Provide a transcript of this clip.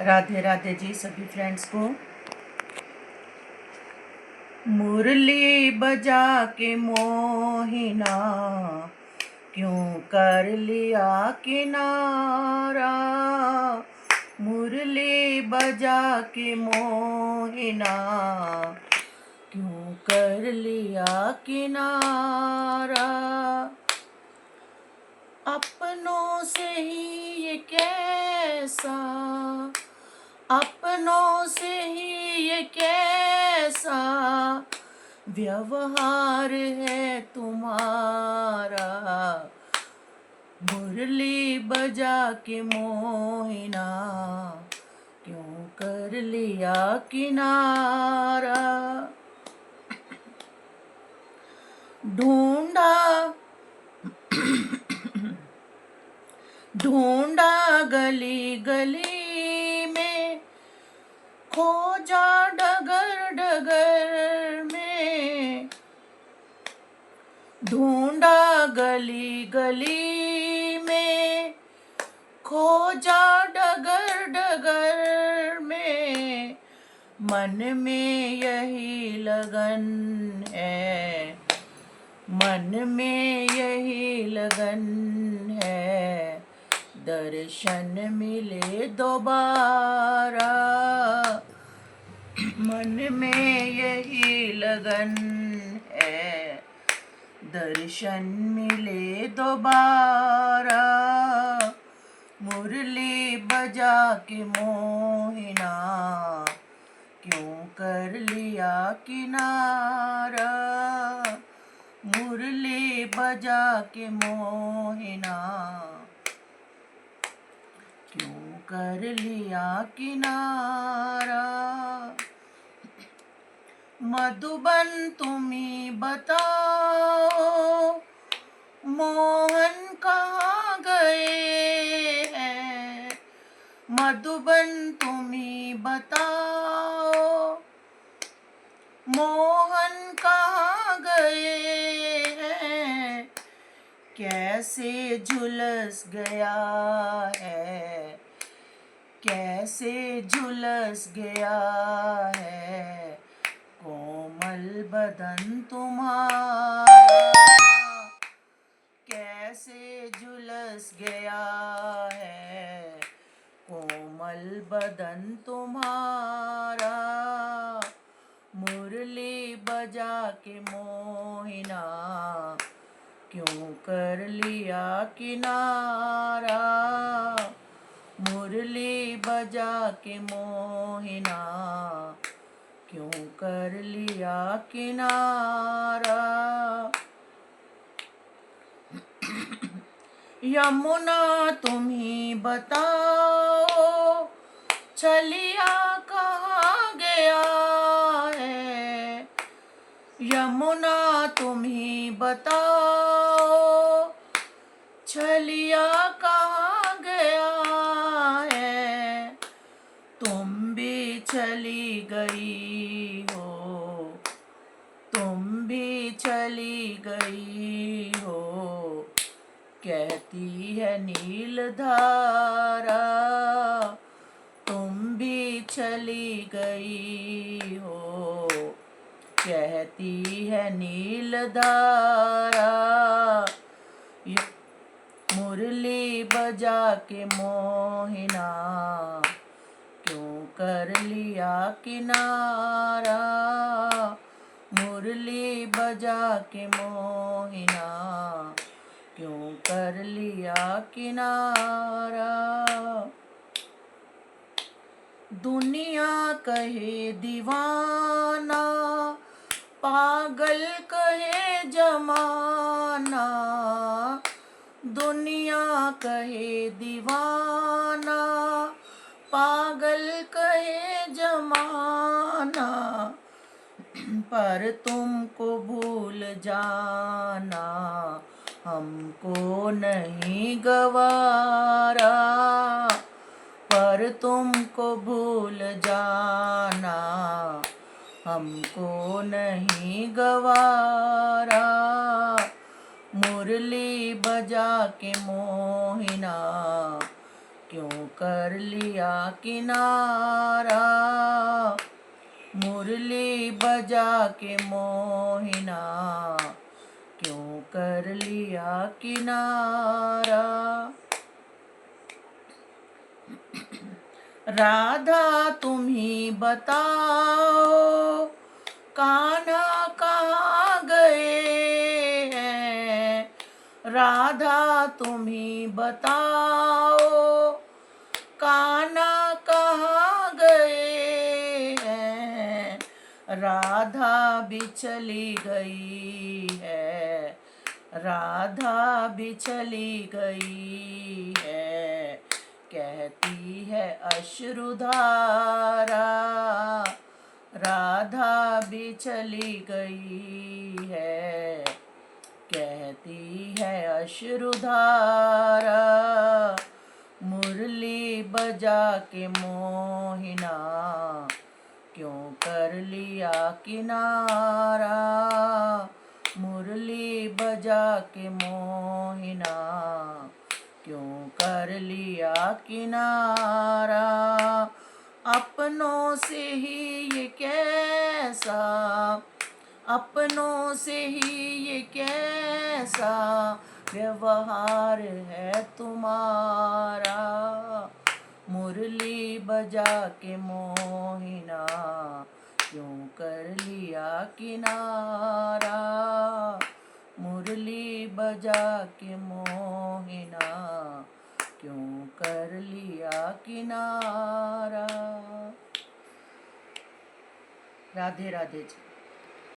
राधे राधे जी सभी फ्रेंड्स को। मुरली बजा के मोहिना क्यों कर लिया किनारा। मुरली बजा के मोहिना क्यों कर लिया किनारा। अपनों से ही ये कैसा, अपनों से ही ये कैसा व्यवहार है तुम्हारा। मुरली बजा के मोहिना क्यों कर लिया किनारा। ढूंढा ढूंढा गली गली में, खोजा डगर डगर में। ढूंढा गली गली में, खोजा डगर डगर में। मन में यही लगन है, मन में यही लगन है, दर्शन मिले दोबारा। मन में यही लगन है, दर्शन मिले दोबारा। मुरली बजा के मोहिना क्यों कर लिया किनारा। मुरली बजा के मोहिना क्यों कर लिया किनारा। मधुबन तुम्ही बताओ, मोहन कहाँ गए हैं। मधुबन तुम्ही बताओ, मोहन कहाँ गए हैं। कैसे झुलस गया है, कैसे झुलस गया है कोमल बदन तुम्हारा। कैसे झुलस गया है कोमल बदन तुम्हारा। मुरली बजा के मोहिना क्यों कर लिया किनारा। मुरली बजा के मोहिना क्यों कर लिया किनारा। यमुना तुम्ही बताओ, छलिया कहाँ गया है। यमुना तुम्ही बताओ, छलिया कहाँ गया है। तुम भी चली गई हो, तुम भी चली गई हो, कहती है नील धारा। तुम भी चली गई हो, कहती है नील धारा। मुरली बजा के मोहिना क्यों कर लिया किनारा। मुरली बजा के मोहिना क्यों कर लिया किनारा। दुनिया कहे दीवाना, पागल कहे जमाना। दुनिया कहे दीवाना, पागल कहे जमाना। पर तुमको भूल जाना हमको नहीं गवारा। पर तुमको भूल जाना हमको नहीं गवारा। मुरली बजा के मोहिना क्यों कर लिया किनारा, मुरली बजा के मोहिना, क्यों कर लिया किनारा। राधा तुम ही बताओ, कान्हा कहाँ गए हैं। राधा तुम ही बताओ, कान्हा कहाँ गए हैं। राधा भी चली गई है, राधा भी चली गई है। कहती है अश्रुधारा, राधा भी चली गई है। कहती है अश्रुधारा, मुरली बजा के मोहिना, क्यों कर लिया किनारा। मुरली बजा के मोहिना, क्यों कर लिया किनारा। अपनों से ही ये कैसा, अपनों से ही ये कैसा व्यवहार है तुम्हारा। मुरली बजा के मोहिना, क्यों कर लिया किनारा। मुरली बजा के मोहिना, क्यों कर लिया किनारा। राधे राधे जी।